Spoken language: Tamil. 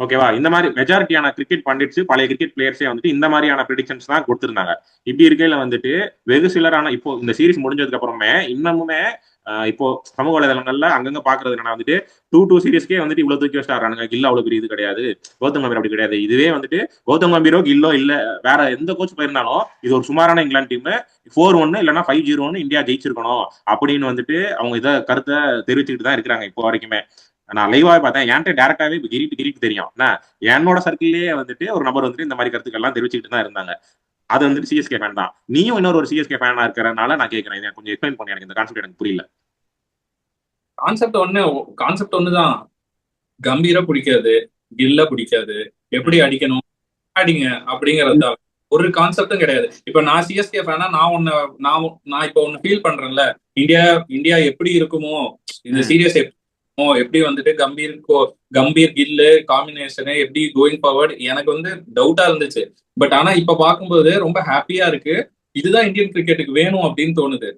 ஓகேவா? இந்த மாதிரி மெஜாரிட்டியான கிரிக்கெட் பண்டிட்ஸ் பழைய கிரிக்கெட் பிளேயர்ஸே வந்துட்டு இந்த மாதிரியான ப்ரிடிக்ஷன்ஸ் தான் கொடுத்திருந்தாங்க. இப்படி இருக்கையில வந்துட்டு வெகு சிலரான இப்போ இந்த சீரிஸ் முடிஞ்சதுக்கு அப்புறமே இன்னமுமே இப்போ சமூக வலைதளங்கள்ல அங்கங்க பாக்குறது என்னன்னா வந்துட்டு 2-2 சீரிஸ்க்கே வந்துட்டு இவ்வளவு தூக்கி வச்சுட்டாங்க. கில்ல அவ்வளவு பெரிய இது கிடையாது, கௌதம் கம்பீர் அப்படி கிடையாது. இதுவே வந்துட்டு கௌதம் கம்பீரோ கில்லோ இல்ல வேற எந்த கோச் போயிருந்தாலும் இது ஒரு சுமாரான இங்கிலாந்து டீம் 4-1 இல்லைன்னா 5-0 இந்தியா ஜெயிச்சிருக்கணும் அப்படின்னு வந்துட்டு அவங்க இதை கருத்தை தெரிவிச்சுக்கிட்டு தான் இருக்கிறாங்க இப்போ வரைக்குமே. நான் லைவாவே பார்த்தேன். என்கிட்ட டேரக்டாவே கிரீட் தெரியும். என்னோட சர்க்கிள்லயே வந்துட்டு ஒரு நபர் வந்துட்டு இந்த மாதிரி கருத்துக்கள் எல்லாம் தெரிவிச்சுக்கிட்டு தான் இருந்தாங்க. அது வந்துட்டு சிஎஸ்கே ஃபேன் தான். நீயும் இன்னொரு ஒரு சிஎஸ்கே ஃபேனா இருக்கிறனால நான் கேட்கிறேன். இதை கொஞ்சம் எக்ஸ்பிளைன் பண்ணி, எனக்கு இந்த கான்செப்ட் எனக்கு புரியல. கான்செப்ட் ஒண்ணு கான்செப்ட் ஒண்ணுதான். கம்பீர பிடிக்காது, கில்ல பிடிக்காது, எப்படி அடிக்கணும் அடிங்க அப்படிங்கறதுதான். ஒரு கான்செப்டும் கிடையாது. இப்ப நான் சிஎஸ்கே ஃபேனா நான் இப்ப ஒன்னு ஃபீல் பண்றேன்ல, இந்தியா இந்தியா எப்படி இருக்குமோ இந்த சீரியஸ் எப்படி வந்துட்டு கம்பீர் கில்லு காம்பினேஷனு எப்படி கோயிங் ஃபார்வர்ட் எனக்கு வந்து டவுட்டா இருந்துச்சு. பட் ஆனா இப்ப பார்க்கும்போது ரொம்ப ஹாப்பியா இருக்கு. இதுதான் இந்தியன் கிரிக்கெட்டுக்கு வேணும் அப்படின்னு தோணுது.